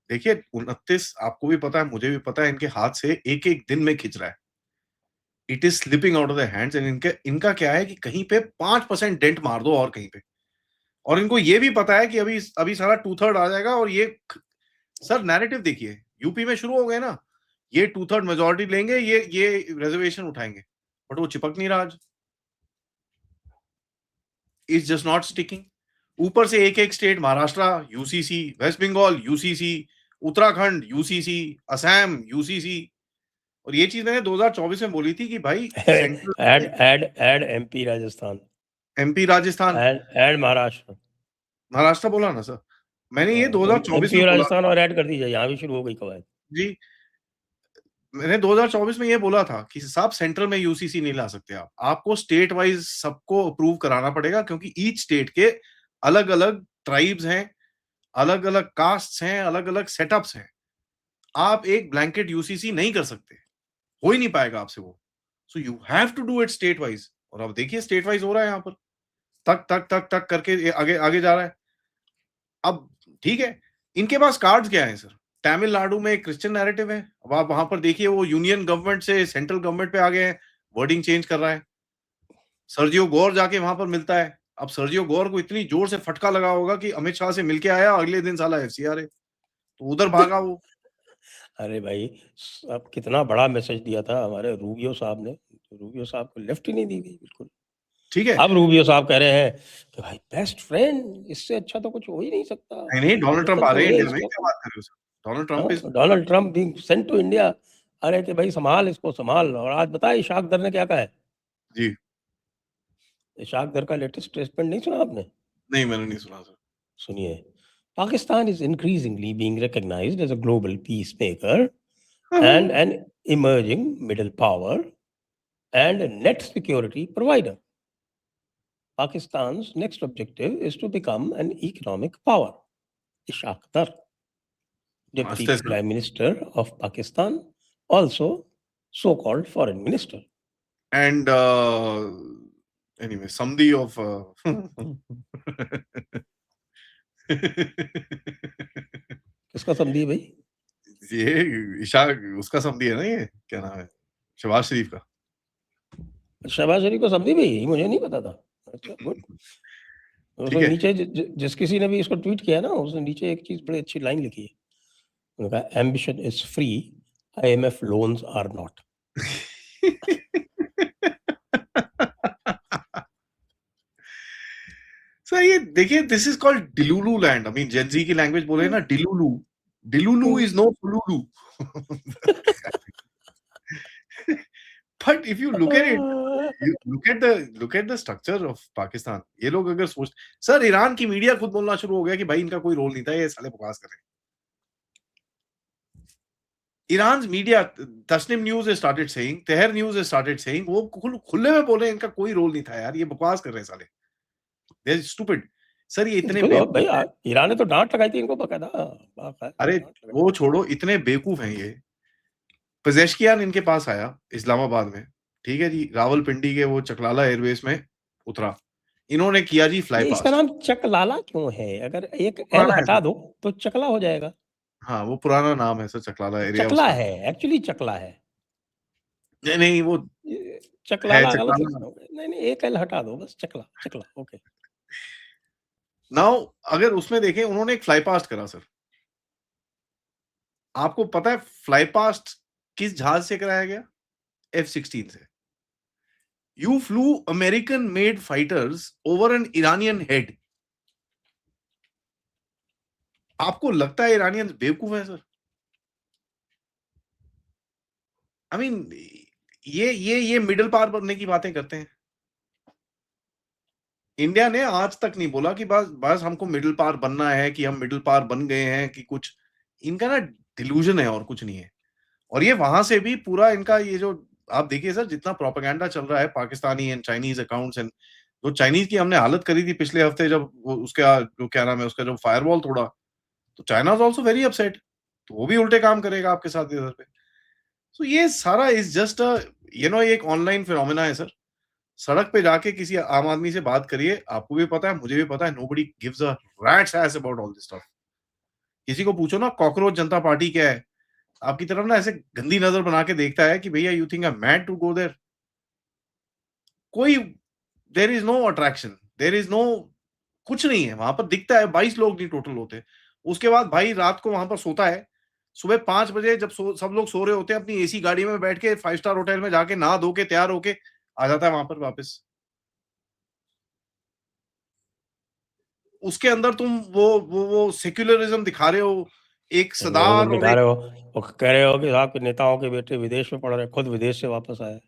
देखिए 29 आपको भी पता है, मुझे भी पता है, इनके हाथ से एक-एक दिन में खिंच रहा है। It is slipping out of the hands and इनका क्या है कि कहीं पे 5% डेंट मार दो और कहीं पे। और इनको ये भी पता है कि अभी अभी सारा 2/3 आ जाएगा और ये सर नैरेटिव देखिए, यूपी में शुरू हो गए ना, ये 2/3 मेजॉरिटी लेंगे, ये रिजर्वेशन उठाएँगे। बट वो चिपक नहीं रहा आज। It's just not sticking. ऊपर से एक-एक state Maharashtra UCC, West Bengal UCC, Uttarakhand UCC, Assam UCC. और ये चीज़ मैंने 2024 में बोली थी कि भाई central add add add MP Rajasthan, MP Rajasthan, add Maharashtra. Maharashtra बोला ना सर? मैंने ये 2024 एमपी में बोला राजस्थान था। और ऐड कर दीजिए, यहाँ भी शुरू हो गई कवायद। जी, मैंने 2024 में ये बोला था कि साहब सेंट्रल में यूसीसी नहीं ला सकते आप। आपको स्टेट वाइज़ सबको अप्रूव कराना पड़ेगा क्योंकि ईच स्टेट के अलग-अलग ट्राइब्स हैं, अलग-अलग कास्ट्स हैं, अलग-अलग सेटअप्स हैं। आप एक ब्लैंकेट यूसीसी नहीं कर सकते। हो ही नहीं पाएगा आपसे वो। So you have to do it state wise. और अब देखिए स्टेट वाइज़ हो रहा है यहाँ पर। तक, तक, तक, तक करके ये आगे आगे जा रहा है। अब ठीक है, इनके पास कार्ड्स क्या हैं सर? तमिलनाडु में एक क्रिश्चियन नैरेटिव है। अब आप वहाँ पर देखिए वो यूनियन गवर्नमेंट से सेंट्रल गवर्नमेंट पे आ गए हैं, वर्डिंग चेंज कर रहा है। सर्जियो गोर जाके वहाँ पर मिलता है। अब सर्जियो गोर को इतनी जोर से फटका लगा होगा कि अमित शाह से मिल के आया, अगले दिन साला एफसीआर है। तो उधर भागा वो। अरे भाई, अब कितना बड़ा मैसेज दिया था हमारे रूबियो साहब ने। रूबियो साहब को लेफ्ट ही नहीं दी गई बिल्कुल। ठीक है? अब रूबियो साहब कह रहे हैं कि भाई बेस्ट फ्रेंड, इससे अच्छा तो कुछ हो ही नहीं सकता। नहीं, नहीं, डोनाल्ड ट्रम्प मित्तल आ तो रहे हैं ये इंडिया में, इसको क्या बात कर रहे हो sir? Donald Trump is Donald Trump being sent to India. अरे कि भाई संभाल इसको संभाल। और आज बताए इशाक दर ने क्या कहा है? जी। इशाक दर का लेटेस्ट स्टेटमेंट नहीं सुना आपने? नहीं, मैंने नहीं सुना सर। सुनिए। Pakistan is increasingly being recognized as a global peacemaker and an emerging middle power and a net security provider. Pakistan's next objective is to become an economic power. Ishaq Dar, Deputy मस्त है sir. Prime Minister of Pakistan, also so-called Foreign Minister. And anyway समधी of किसका समझी भाई? ये इशाक उसका समधी है ना ये? क्या नाम है? शहबाज शरीफ का। शहबाज शरीफ को समझी भाई? मुझे नहीं पता था। अच्छा, गुड। ठीक उसने है? नीचे जिस किसी ने भी इसको ट्वीट किया ना, उसने नीचे एक चीज बड़ी अच्छी लाइन लिखी है। उन्होंने कहा ambition is free, IMF loans are not. Sir ये देखिए this is called delulu land. I mean gen Z की लैंग्वेज बोले ना delulu. Delulu is no fululu. But if you look at it, you look at the structure of Pakistan। ये लोग अगर सोच sir Iran की मीडिया खुद बोलना शुरू हो गया कि भाई इनका कोई रोल नहीं था, ये साले बकवास कर रहे हैं। Iran media Tasnim news has started saying, Tehran news has started saying, वो खुले में बोले इनका कोई रोल नहीं था यार, ये बकवास कर रहे हैं साले। They are stupid। सर ये इतने बिल्कुल। और भाई बेवकूफ हैं। ईरान ने तो डांट लगाई थी इनको बकायदा, अरे डांट लगाई। वो छोड़ो, इतने बेवकूफ हैं ये। पेजेश्कियान इनके पास आया इस्लामाबाद में, ठीक है जी, रावलपिंडी के वो चकलाला एयरवेज में उतरा। इन्होंने किया जी फ्लाई ये इसका पास्ट। नाम चकलाला क्यों है? अगर एक एल पुराना है हटा सर। दो तो चकला हो जाएगा। हाँ, वो पुराना नाम है सर, चकलाला एरिया चकला उसका। है, एक्चुअली चकला है। नहीं, नहीं, वो ये है चकलाला गलत चकलाला। है। नहीं नहीं, एक एल हटा दो बस, चकला चकला, ओके। नाउ अगर उसमें देखें उन्होंने एक फ्लाई पास्ट करा सर। आपको पता है फ्लाई पास्ट किस जहाज से कराया गया? F-16 से। You flew American made fighters over an Iranian head। आपको लगता है इरानियंस बेवकूफ है सर? आई मीन ये मिडल पावर बनने की बातें करते हैं। इंडिया ने आज तक नहीं बोला कि बस बस हमको मिडल पावर बनना है, कि हम मिडल पावर बन गए हैं, कि कुछ इनका ना डिल्यूजन है और कुछ नहीं है। और ये वहां से भी पूरा इनका ये जो आप देखिए सर जितना प्रोपेगेंडा चल रहा है Pakistani and Chinese accounts and जो चाइनीज की हमने हालत करी थी पिछले हफ्ते जब वो उसका जो क्या नाम है उसका जो फायरवॉल तोड़ा, तो China is also very upset. तो वो भी उल्टे काम करेगा आपके साथ इधर पे। सो ये सारा इज जस्ट अ ये एक ऑनलाइन फिनोमेना है सर। सड़क पे जाके किसी आम आदमी से बात करिए, आपको भी पता है, मुझे भी पता है, nobody gives a rats S about all this stuff. किसी को पूछो ना कॉकरोच जनता पार्टी क्या है, आपकी तरफ ना ऐसे गंदी नजर बना के देखता है कि भैया you think I am mad to go there. कोई there is no attraction, there is no, कुछ नहीं है वहां पर। दिखता है 22 लोग नहीं टोटल होते। उसके बाद भाई रात को वहां पर सोता है, सुबह 5 बजे जब सब लोग सो रहे होते हैं, अपनी एसी गाड़ी में बैठ के 5 स्टार होटल में जाके नहा धो के तैयार होके आ जाता है वहां पर वापस। उसके अंदर तुम वो सेक्युलरिज्म दिखा रहे हो, एक सदार और दिखा एक, रहे हो, वो कह रहे हो कि आपके नेताओं के बेटे विदेश में पढ़ रहे, खुद विदेश से वापस आए।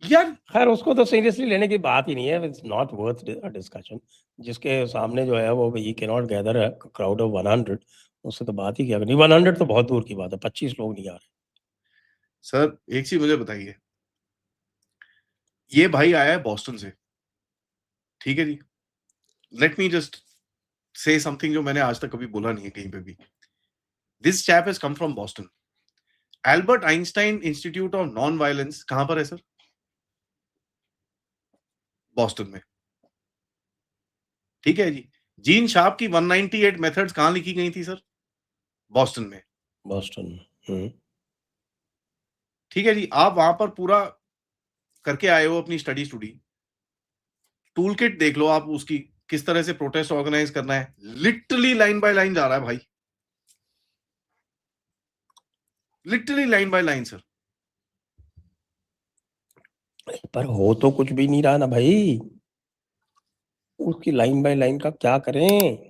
यार खैर उसको तो सीरियसली लेने की बात ही नहीं है, इट्स नॉट वर्थ डिस्कशन। जिसके सामने जो है वो he can not gather a crowd of 100, उससे तो बात ही क्या करनी। 100 तो बहुत दूर की बात है, 25 लोग नहीं आ रहे। सर एक चीज मुझे बताइए, ये भाई आया है बॉस्टन से, ठीक है जी। Let me just say something जो मैंने आज तक कभी बोला नहीं है कहीं पे भी। This chap has come from Boston. Albert Einstein institute of non violence कहां पर है सर? बॉस्टन में, ठीक है जी। जीन शार्प की 198 मेथड्स कहां लिखी गई थी सर? बॉस्टन में, बॉस्टन। ठीक है जी। आप वहां पर पूरा करके आए हो अपनी स्टडी टूल किट देख लो आप उसकी, किस तरह से प्रोटेस्ट ऑर्गेनाइज करना है, लिटरली लाइन बाय लाइन जा रहा है भाई, literally line by line sir. पर हो तो कुछ भी नहीं रहा ना भाई, उसकी लाइन बाय लाइन का क्या करें।